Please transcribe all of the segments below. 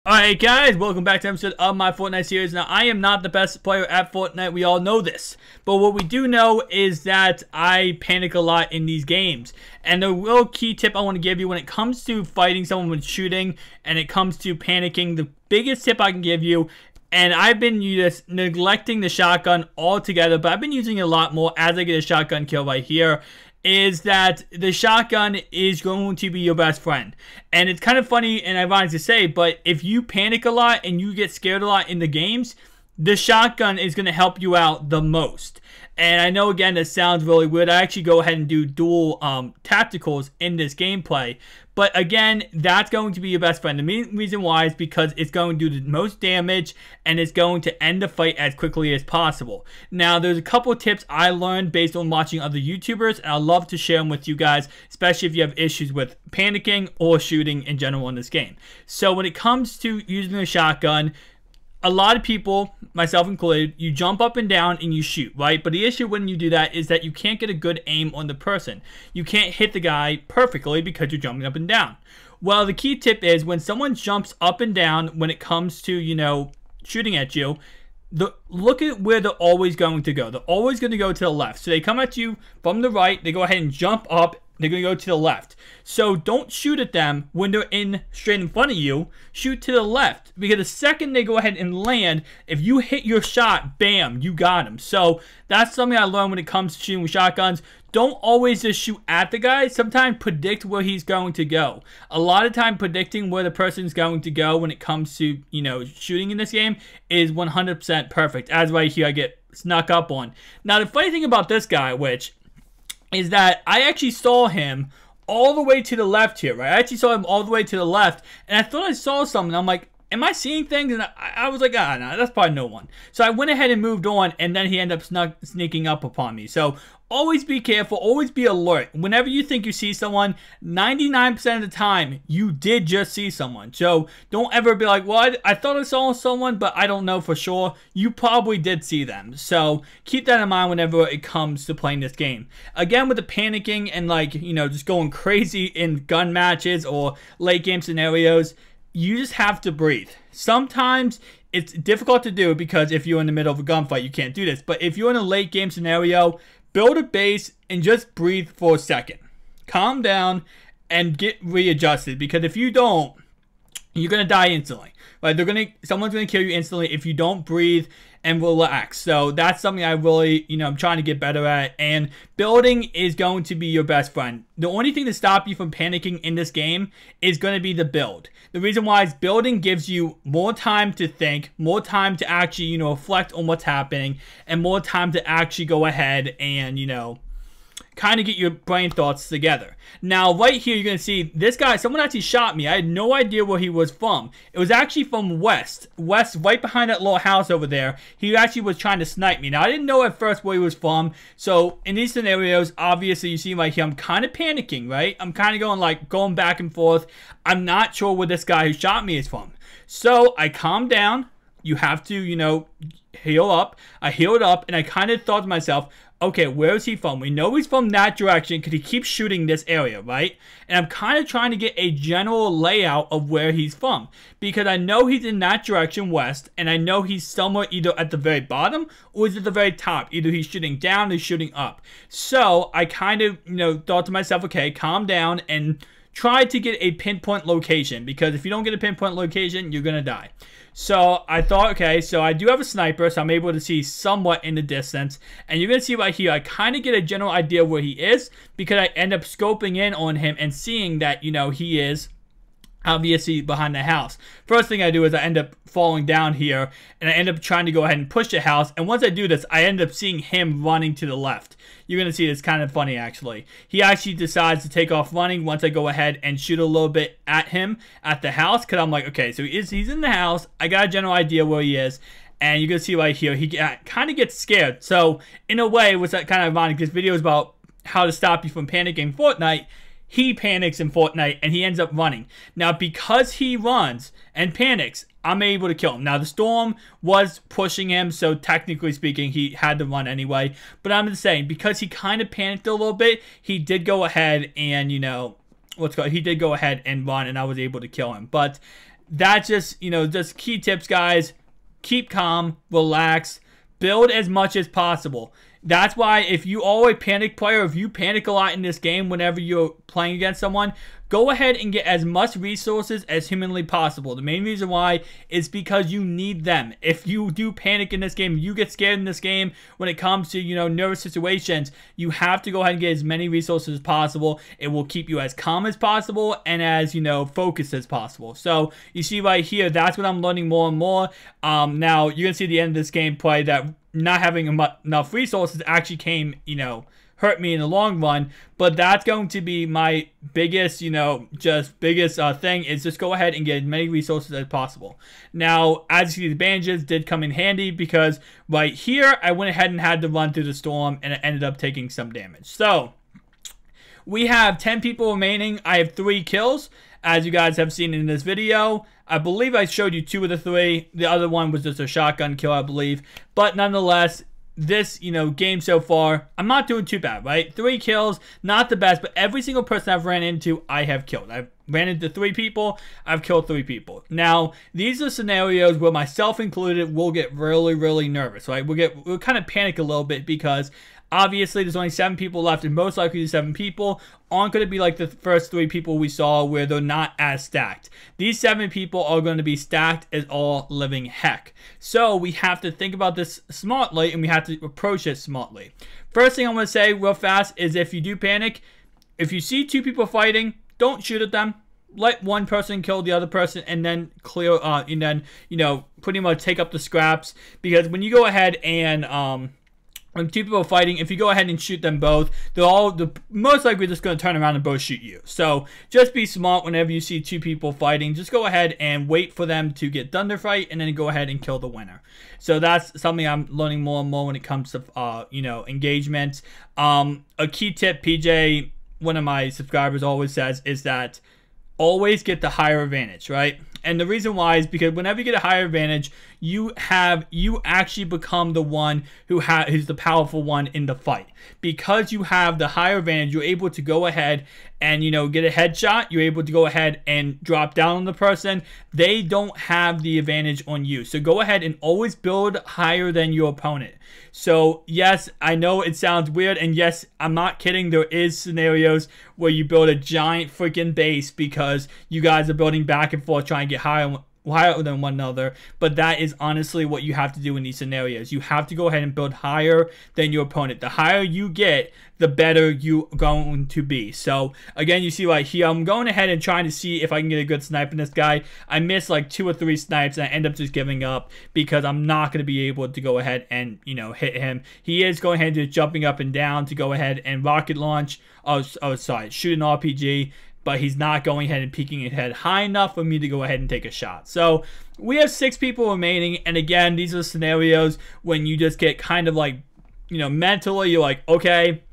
Alright guys, welcome back to an episode of my Fortnite series. Now, I am not the best player at Fortnite, we all know this. But what we do know is that I panic a lot in these games. And the real key tip I want to give you when it comes to fighting someone with shooting and it comes to panicking, the biggest tip I can give you, and I've been just neglecting the shotgun altogether, but I've been using it a lot more as I get a shotgun kill right here, is that the shotgun is going to be your best friend. And it's kind of funny and ironic to say, but if you panic a lot and you get scared a lot in the games, the shotgun is going to help you out the most. And I know, again, that sounds really weird. I actually go ahead and do dual tacticals in this gameplay. But again, that's going to be your best friend. The main reason why is because it's going to do the most damage and it's going to end the fight as quickly as possible. Now, there's a couple of tips I learned based on watching other YouTubers, and I'd love to share them with you guys, especially if you have issues with panicking or shooting in general in this game. So when it comes to using a shotgun, a lot of people, myself included, you jump up and down and you shoot, right? But the issue when you do that is that you can't get a good aim on the person. You can't hit the guy perfectly because you're jumping up and down. Well, the key tip is when someone jumps up and down when it comes to, you know, shooting at you, look at where they're always going to go. They're always going to go to the left. So they come at you from the right, they go ahead and jump up, they're going to go to the left. So don't shoot at them when they're straight in front of you. Shoot to the left. Because the second they go ahead and land, if you hit your shot, bam, you got them. So that's something I learned when it comes to shooting with shotguns. Don't always just shoot at the guy. Sometimes predict where he's going to go. A lot of time predicting where the person's going to go when it comes to, you know, shooting in this game is 100% perfect. As right here I get snuck up on. Now the funny thing about this guy, which is that I actually saw him all the way to the left here, right? I actually saw him all the way to the left, and I thought I saw something. I'm like, am I seeing things? And I was like, no, that's probably no one. So I went ahead and moved on, and then he ended up sneaking up upon me. So always be careful, always be alert. Whenever you think you see someone, 99% of the time, you did just see someone. So don't ever be like, well, I thought I saw someone, but I don't know for sure. You probably did see them. So keep that in mind whenever it comes to playing this game. Again, with the panicking and, like, you know, just going crazy in gun matches or late game scenarios, you just have to breathe. Sometimes it's difficult to do because if you're in the middle of a gunfight, you can't do this. But if you're in a late game scenario, build a base and just breathe for a second. Calm down and get readjusted, because if you don't, you're gonna die instantly. Right? Someone's gonna kill you instantly if you don't breathe and relax. So that's something I really, you know, I'm trying to get better at. And building is going to be your best friend. The only thing to stop you from panicking in this game is going to be the build. The reason why is building gives you more time to think, more time to actually, you know, reflect on what's happening, and more time to actually go ahead and, you know, kind of get your brain thoughts together. Now, right here, you're going to see this guy, someone actually shot me. I had no idea where he was from. It was actually from west, right behind that little house over there. He actually was trying to snipe me. Now, I didn't know at first where he was from. So, in these scenarios, obviously, you see right here, I'm kind of panicking, right? I'm kind of going back and forth. I'm not sure where this guy who shot me is from. So, I calmed down. You have to, you know, heal up. I healed up, and I kind of thought to myself, okay, where is he from? We know he's from that direction because he keeps shooting this area, right? And I'm kind of trying to get a general layout of where he's from, because I know he's in that direction west, and I know he's somewhere either at the very bottom or he's at the very top. Either he's shooting down or he's shooting up. So I kind of, you know, thought to myself, okay, calm down and try to get a pinpoint location, because if you don't get a pinpoint location, you're going to die. So I thought, okay, so I do have a sniper, so I'm able to see somewhat in the distance. And you're going to see right here, I kind of get a general idea where he is, because I end up scoping in on him and seeing that, you know, he is obviously behind the house. First thing I do is I end up falling down here, and I end up trying to go ahead and push the house. And once I do this, I end up seeing him running to the left. You're going to see it's kind of funny, actually. He actually decides to take off running once I go ahead and shoot a little bit at him at the house, because I'm like, okay, so he's in the house. I got a general idea where he is. And you're going to see right here, he kind of gets scared. So, in a way, what's kind of ironic, this video is about how to stop you from panicking Fortnite. He panics in Fortnite, and he ends up running. Now, because he runs and panics, I'm able to kill him. Now, the storm was pushing him, so technically speaking, he had to run anyway. But I'm just saying, because he kind of panicked a little bit, he did go ahead and, you know, he did go ahead and run, and I was able to kill him. But that just, you know, just key tips, guys. Keep calm, relax, build as much as possible. That's why if you are a panic player, if you panic a lot in this game whenever you're playing against someone, go ahead and get as much resources as humanly possible. The main reason why is because you need them. If you do panic in this game, you get scared in this game when it comes to, you know, nervous situations, you have to go ahead and get as many resources as possible. It will keep you as calm as possible and as, you know, focused as possible. So you see right here, that's what I'm learning more and more. Now you're going to see at the end of this gameplay that not having enough resources actually came, you know, hurt me in the long run. But that's going to be my biggest, you know, biggest thing is just go ahead and get as many resources as possible. Now, as you see, the bandages did come in handy because right here, I went ahead and had to run through the storm and it ended up taking some damage. So we have 10 people remaining. I have 3 kills, as you guys have seen in this video. I believe I showed you 2 of the 3. The other one was just a shotgun kill, I believe. But nonetheless, this, you know, game so far, I'm not doing too bad, right? 3 kills, not the best, but every single person I've ran into, I have killed. I've ran into 3 people, I've killed 3 people. Now, these are scenarios where myself included will get really, really nervous, right? We'll kind of panic a little bit because obviously there's only 7 people left, and most likely the 7 people aren't going to be like the first 3 people we saw where they're not as stacked. These 7 people are going to be stacked as all living heck. So we have to think about this smartly, and we have to approach it smartly. First thing I'm going to say real fast is if you do panic, if you see 2 people fighting, don't shoot at them. Let one person kill the other person and then clear, and then, you know, pretty much take up the scraps. Because when you go ahead and, when 2 people are fighting, if you go ahead and shoot them both, they're most likely just going to turn around and both shoot you. So just be smart whenever you see 2 people fighting. Just go ahead and wait for them to get done their fight and then go ahead and kill the winner. So that's something I'm learning more and more when it comes to, you know, engagement. A key tip PJ, one of my subscribers, always says is that always get the higher advantage, right? And the reason why is because whenever you get a higher advantage, you actually become the one who's the powerful one in the fight. Because you have the higher advantage, you're able to go ahead and, you know, get a headshot. You're able to go ahead and drop down on the person. They don't have the advantage on you. So go ahead and always build higher than your opponent. So yes, I know it sounds weird, and yes, I'm not kidding. There is scenarios where you build a giant freaking base because you guys are building back and forth trying to get higher than one another, but that is honestly what you have to do in these scenarios. You have to go ahead and build higher than your opponent. The higher you get, the better you're going to be. So again, you see right here, I'm going ahead and trying to see if I can get a good snipe in this guy. I missed like 2 or 3 snipes and I end up just giving up because I'm not going to be able to go ahead and, you know, hit him. He is going ahead and just jumping up and down to go ahead and rocket launch. Oh sorry, shoot an RPG. But he's not going ahead and peeking his head high enough for me to go ahead and take a shot. So we have 6 people remaining. And again, these are scenarios when you just get kind of like, you know, mentally, you're like, okay,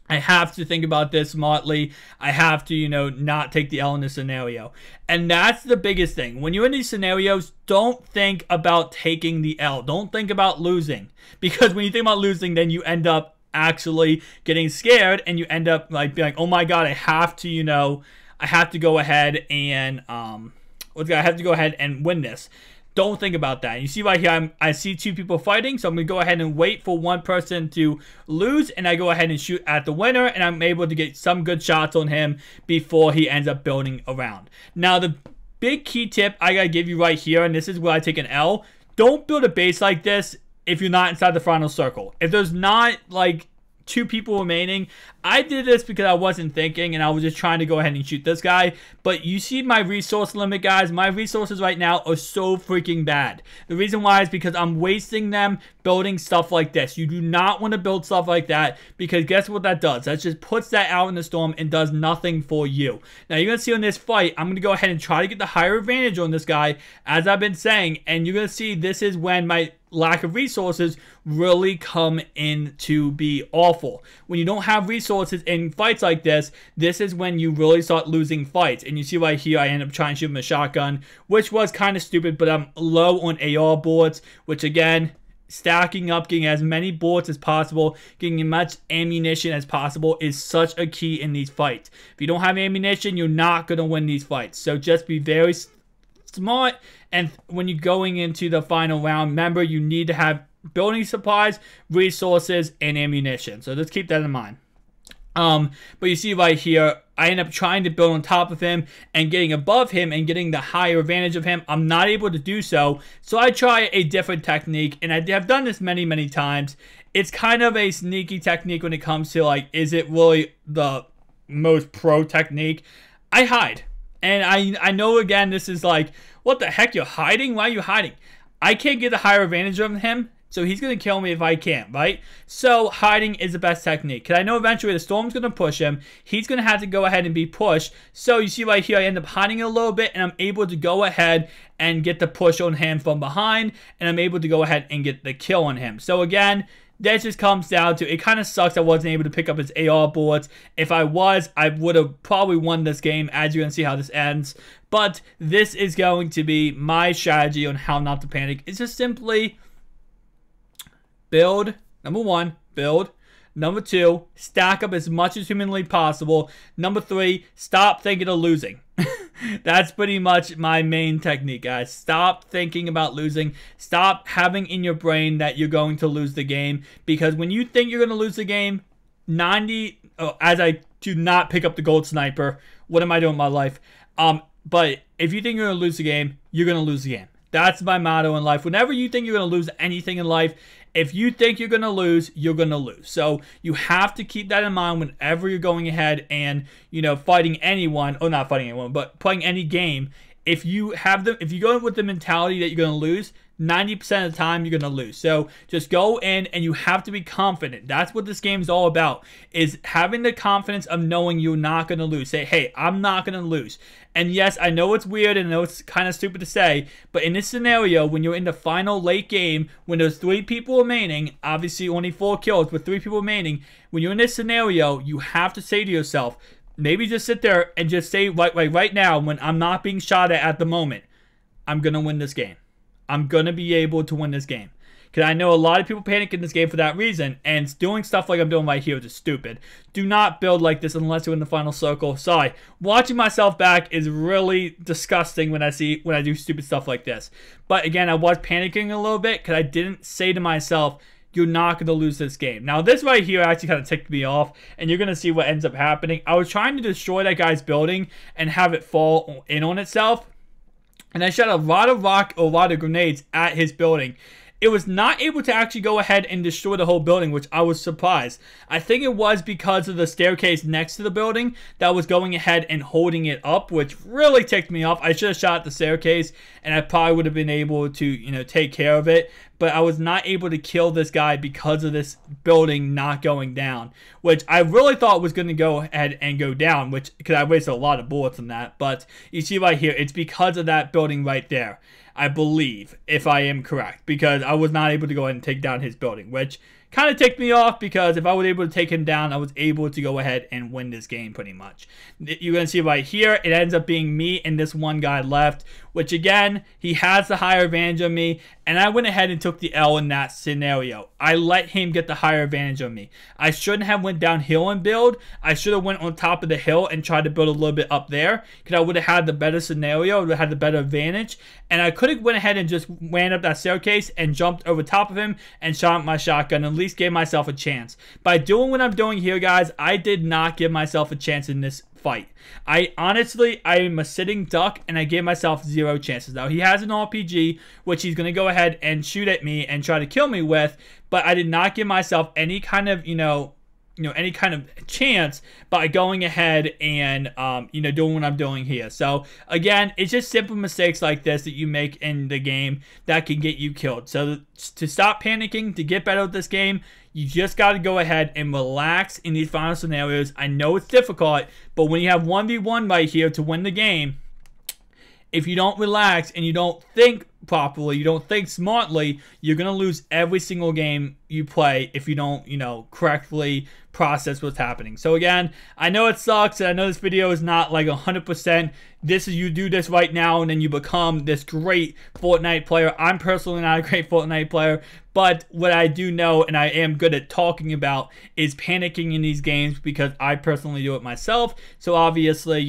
I have to think about this smartly. I have to, you know, not take the L in this scenario. And that's the biggest thing. When you're in these scenarios, don't think about taking the L. Don't think about losing. Because when you think about losing, then you end up actually getting scared and you end up like being like, oh my god, I have to, you know, I have to go ahead and I have to go ahead and win this. Don't think about that. You see right here, I see 2 people fighting, so I'm gonna go ahead and wait for one person to lose, and I go ahead and shoot at the winner, and I'm able to get some good shots on him before he ends up building around. Now the big key tip I gotta give you right here, and this is where I take an L, don't build a base like this if you're not inside the final circle. If there's not like 2 people remaining, I did this because I wasn't thinking and I was just trying to go ahead and shoot this guy. But you see my resource limit, guys. My resources right now are so freaking bad. The reason why is because I'm wasting them building stuff like this. You do not want to build stuff like that because guess what that does? That just puts that out in the storm and does nothing for you. Now you're going to see on this fight, I'm going to go ahead and try to get the higher advantage on this guy, as I've been saying. And you're going to see this is when my lack of resources really come in to be awful. When you don't have resources in fights like this, this is when you really start losing fights. And you see right here, I end up trying to shoot him with a shotgun, which was kind of stupid, but I'm low on AR bullets, which again, stacking up, getting as many bullets as possible, getting as much ammunition as possible is such a key in these fights. If you don't have ammunition, you're not going to win these fights. So just be very smart. And when you're going into the final round, remember, you need to have building supplies, resources, and ammunition. So let's keep that in mind. But you see right here, I end up trying to build on top of him and getting above him and getting the higher advantage of him. I'm not able to do so. So I try a different technique, and I have done this many, many times. It's kind of a sneaky technique when it comes to, like, is it really the most pro technique? I hide. And I know, again, this is like, what the heck, you're hiding? Why are you hiding? I can't get a higher advantage of him, so he's going to kill me if I can't, right? So hiding is the best technique. Because I know eventually the storm's going to push him. He's going to have to go ahead and be pushed. So you see right here, I end up hiding a little bit, and I'm able to go ahead and get the push on him from behind. And I'm able to go ahead and get the kill on him. So again, that just comes down to, it kind of sucks I wasn't able to pick up his AR bullets. If I was, I would have probably won this game, as you're going to see how this ends. But this is going to be my strategy on how not to panic. It's just simply build. Number 1, build. Number 2, stack up as much as humanly possible. Number 3, stop thinking of losing. That's pretty much my main technique, guys. Stop thinking about losing. Stop having in your brain that you're going to lose the game. Because when you think you're going to lose the game, as I do not pick up the gold sniper, what am I doing in my life? But if you think you're going to lose the game, you're going to lose the game. That's my motto in life. Whenever you think you're going to lose anything in life, if you think you're going to lose, you're going to lose. So you have to keep that in mind whenever you're going ahead and, you know, fighting anyone, or not fighting anyone, but playing any game. If you go in with the mentality that you're going to lose, 90% of the time you're going to lose. So just go in and you have to be confident. That's what this game is all about, is having the confidence of knowing you're not going to lose. Say, hey, I'm not going to lose. And yes, I know it's weird and I know it's kind of stupid to say, but in this scenario, when you're in the final late game, when there's 3 people remaining, obviously only 4 kills, but 3 people remaining, when you're in this scenario, you have to say to yourself, maybe just sit there and just say right now, when I'm not being shot at the moment, I'm going to win this game. I'm going to be able to win this game. Because I know a lot of people panic in this game for that reason, and doing stuff like I'm doing right here is just stupid. Do not build like this unless you're in the final circle. Sorry. Watching myself back is really disgusting when I do stupid stuff like this. But again, I was panicking a little bit because I didn't say to myself, you're not going to lose this game. Now, this right here actually kind of ticked me off, and you're going to see what ends up happening. I was trying to destroy that guy's building and have it fall in on itself. And I shot a lot of grenades at his building. It was not able to actually go ahead and destroy the whole building, which I was surprised. I think it was because of the staircase next to the building that was going ahead and holding it up, which really ticked me off. I should have shot the staircase, and I probably would have been able to, you know, take care of it. But I was not able to kill this guy because of this building not going down, which I really thought was going to go ahead and go down, because I wasted a lot of bullets on that. But you see right here, it's because of that building right there, I believe, if I am correct, because I was not able to go ahead and take down his building, which kind of ticked me off, because if I was able to take him down, I was able to go ahead and win this game pretty much. You're going to see right here, it ends up being me and this one guy left, which again, he has the higher advantage of me, and I went ahead and took the L in that scenario. I let him get the higher advantage of me. I shouldn't have went downhill and build. I should have went on top of the hill and tried to build a little bit up there, because I would have had the better scenario, would have had the better advantage, and I could have went ahead and just ran up that staircase and jumped over top of him and shot my shotgun, and at least gave myself a chance. By doing what I'm doing here, guys, I did not give myself a chance in this fight. I am a sitting duck, and I gave myself 0 chances. Now, he has an RPG, which he's going to go ahead and shoot at me and try to kill me with, but I did not give myself any kind of, any kind of chance by going ahead and, doing what I'm doing here. So, again, it's just simple mistakes like this that you make in the game that can get you killed. So, to stop panicking, to get better at this game, you just got to go ahead and relax in these final scenarios. I know it's difficult, but when you have 1v1 right here to win the game, if you don't relax and you don't think properly, you don't think smartly, you're going to lose every single game you play if you don't, correctly process what's happening. So again, I know it sucks, and I know this video is not like 100%. You do this right now and then you become this great Fortnite player. I'm personally not a great Fortnite player, but what I do know and I am good at talking about is panicking in these games, because I personally do it myself. So obviously,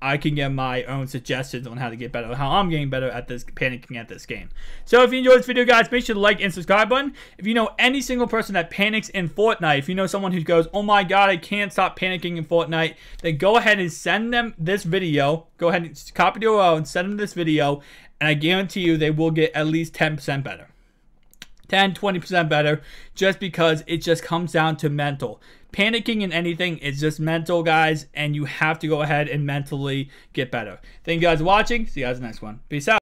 I can get my own suggestions on how to get better, how I'm getting better at this panicking at this game. So if you enjoyed this video, guys, make sure to like and subscribe button. If you know any single person that panics in Fortnite, if you know someone who goes, oh my god, I can't stop panicking in Fortnite, then go ahead and send them this video. Go ahead and copy the URL and send them this video, and I guarantee you they will get at least 10% better. 10-20% better, just because it just comes down to mental. Panicking in anything is just mental, guys, and you have to go ahead and mentally get better. Thank you guys for watching. See you guys in the next one. Peace out.